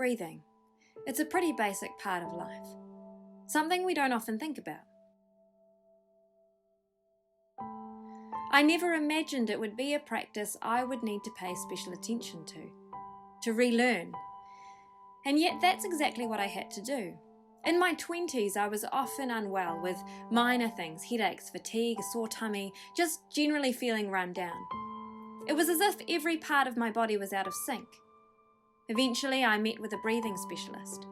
breathing. It's a pretty basic part of life, something we don't often think about. I never imagined it would be a practice I would need to pay special attention to relearn. And yet that's exactly what I had to do. In my 20s, I was often unwell with minor things, headaches, fatigue, a sore tummy, just generally feeling run down. It was as if every part of my body was out of sync. Eventually, I met with a breathing specialist.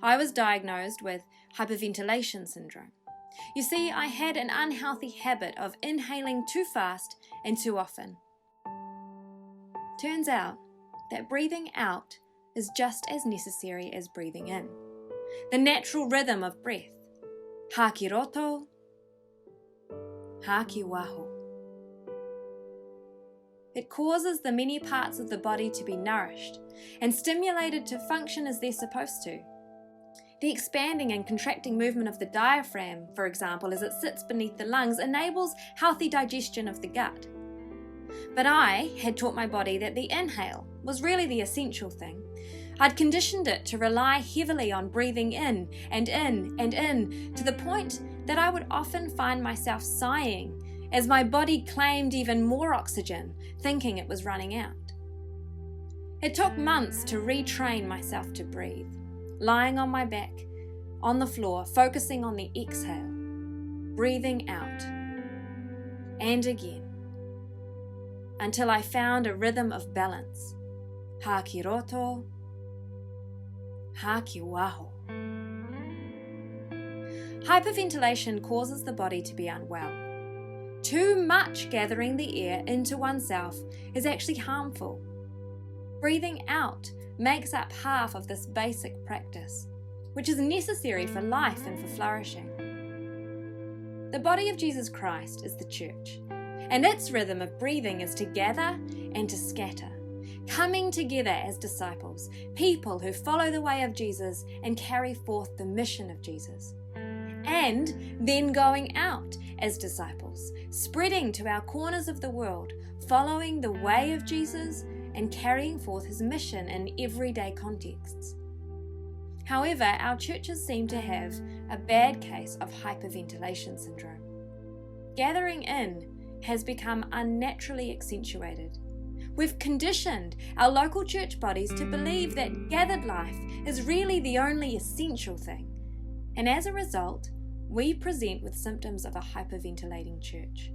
I was diagnosed with hyperventilation syndrome. You see, I had an unhealthy habit of inhaling too fast and too often. Turns out that breathing out is just as necessary as breathing in. The natural rhythm of breath. Haki roto, haki waho. It causes the many parts of the body to be nourished and stimulated to function as they're supposed to. The expanding and contracting movement of the diaphragm, for example, as it sits beneath the lungs, enables healthy digestion of the gut. But I had taught my body that the inhale was really the essential thing. I'd conditioned it to rely heavily on breathing in and in and in, to the point that I would often find myself sighing as my body claimed even more oxygen, thinking it was running out. It took months to retrain myself to breathe, lying on my back, on the floor, focusing on the exhale, breathing out, and again, until I found a rhythm of balance. Haki roto, haki waho. Hyperventilation causes the body to be unwell. Too much gathering the air into oneself is actually harmful. Breathing out makes up half of this basic practice, which is necessary for life and for flourishing. The body of Jesus Christ is the church, and its rhythm of breathing is to gather and to scatter, coming together as disciples, people who follow the way of Jesus and carry forth the mission of Jesus. And then going out as disciples, spreading to our corners of the world, following the way of Jesus and carrying forth his mission in everyday contexts. However, our churches seem to have a bad case of hyperventilation syndrome. Gathering in has become unnaturally accentuated. We've conditioned our local church bodies to believe that gathered life is really the only essential thing, and as a result, we present with symptoms of a hyperventilating church.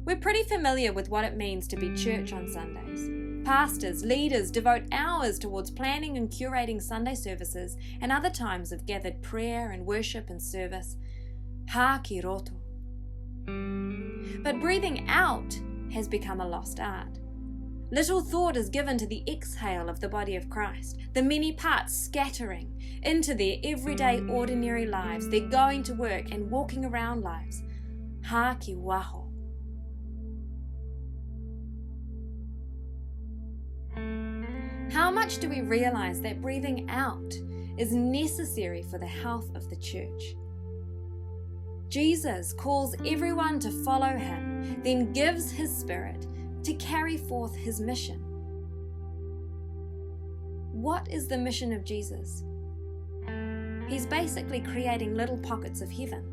We're pretty familiar with what it means to be church on Sundays. Pastors, leaders devote hours towards planning and curating Sunday services and other times of gathered prayer and worship and service. Haki roto. But breathing out has become a lost art. Little thought is given to the exhale of the body of Christ, the many parts scattering into their everyday ordinary lives, their going to work and walking around lives. Haki waho. How much do we realize that breathing out is necessary for the health of the church? Jesus calls everyone to follow him, then gives his Spirit to carry forth his mission. What is the mission of Jesus? He's basically creating little pockets of heaven.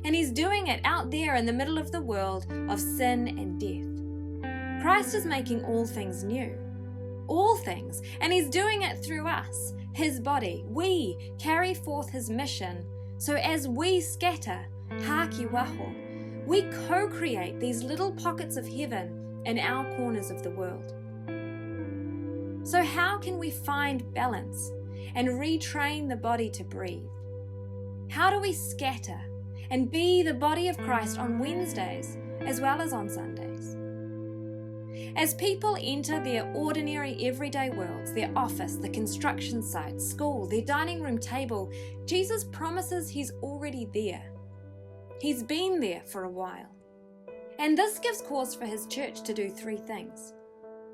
And he's doing it out there in the middle of the world of sin and death. Christ is making all things new. All things. And he's doing it through us, his body. We carry forth his mission. So as we scatter, haki waho, we co-create these little pockets of heaven in our corners of the world. So how can we find balance and retrain the body to breathe? How do we scatter and be the body of Christ on Wednesdays as well as on Sundays? As people enter their ordinary everyday worlds, their office, the construction site, school, their dining room table, Jesus promises he's already there. He's been there for a while. And this gives cause for his church to do three things: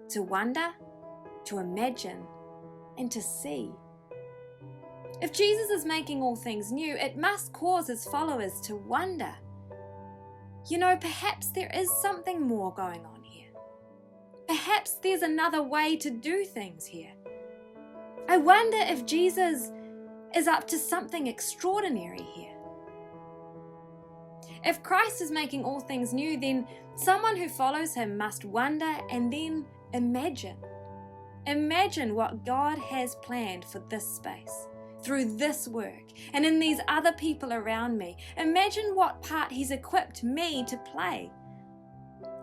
to wonder, to imagine, and to see. If Jesus is making all things new, it must cause his followers to wonder. Perhaps there is something more going on here. Perhaps there's another way to do things here. I wonder if Jesus is up to something extraordinary here. If Christ is making all things new, then someone who follows him must wonder and then imagine. Imagine what God has planned for this space, through this work, and in these other people around me. Imagine what part he's equipped me to play.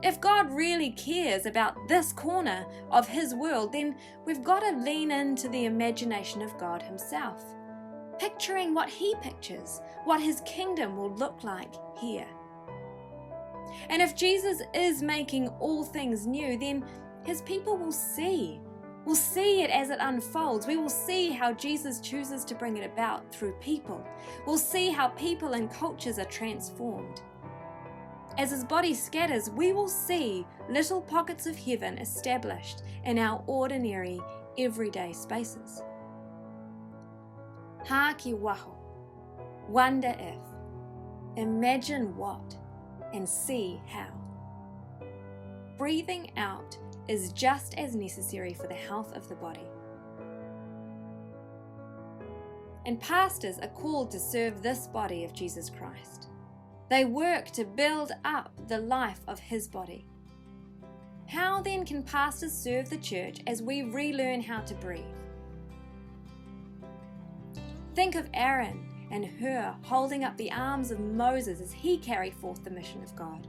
If God really cares about this corner of his world, then we've got to lean into the imagination of God himself, picturing what he pictures, what his kingdom will look like here. And if Jesus is making all things new, then his people will see. We'll see it as it unfolds. We will see how Jesus chooses to bring it about through people. We'll see how people and cultures are transformed. As his body scatters, we will see little pockets of heaven established in our ordinary, everyday spaces. Ha ki waho, wonder if, imagine what, and see how. Breathing out is just as necessary for the health of the body. And pastors are called to serve this body of Jesus Christ. They work to build up the life of his body. How then can pastors serve the church as we relearn how to breathe? Think of Aaron and Hur holding up the arms of Moses as he carried forth the mission of God.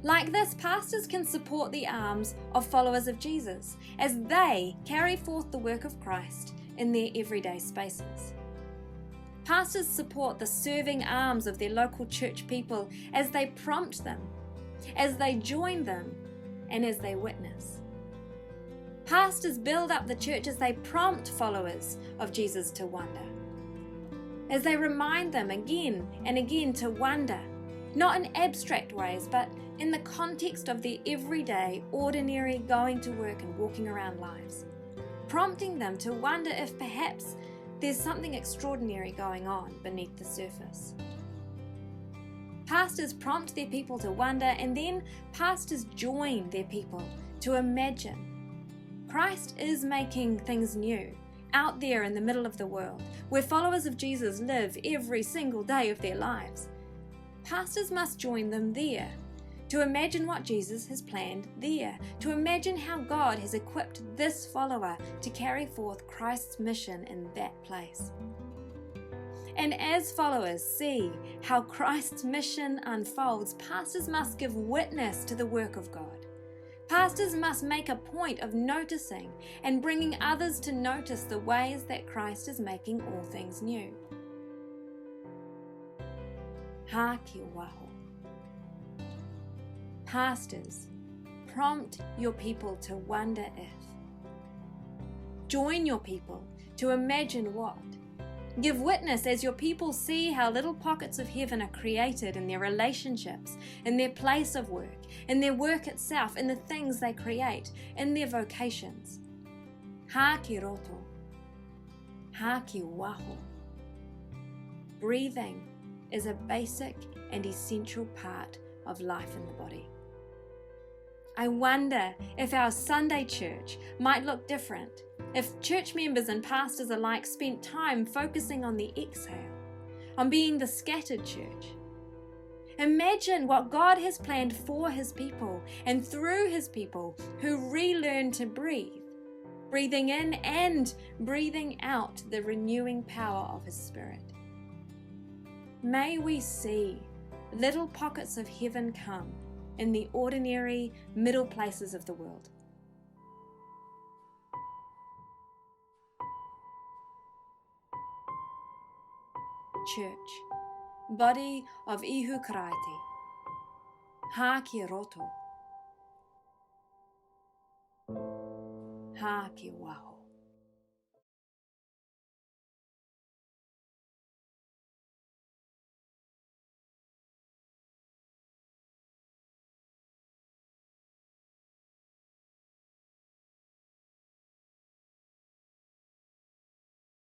Like this, pastors can support the arms of followers of Jesus as they carry forth the work of Christ in their everyday spaces. Pastors support the serving arms of their local church people as they prompt them, as they join them, and as they witness. Pastors build up the church as they prompt followers of Jesus to wonder, as they remind them again and again to wonder, not in abstract ways, but in the context of their everyday, ordinary going to work and walking around lives, prompting them to wonder if perhaps there's something extraordinary going on beneath the surface. Pastors prompt their people to wonder, and then pastors join their people to imagine. Christ is making things new out there in the middle of the world, where followers of Jesus live every single day of their lives. Pastors must join them there, to imagine what Jesus has planned there, to imagine how God has equipped this follower to carry forth Christ's mission in that place. And as followers see how Christ's mission unfolds, pastors must give witness to the work of God. Pastors must make a point of noticing and bringing others to notice the ways that Christ is making all things new. Ha ki waho. Pastors, prompt your people to wonder if. Join your people to imagine what. Give witness as your people see how little pockets of heaven are created in their relationships, in their place of work, in their work itself, in the things they create, in their vocations. Ha ki roto. Ha ki waho. Breathing is a basic and essential part of life in the body. I wonder if our Sunday church might look different, if church members and pastors alike spent time focusing on the exhale, on being the scattered church. Imagine what God has planned for his people and through his people who relearn to breathe, breathing in and breathing out the renewing power of his Spirit. May we see little pockets of heaven come in the ordinary middle places of the world. Church, body of Ihu Karaiti, Ha ki roto, Ha ki waho.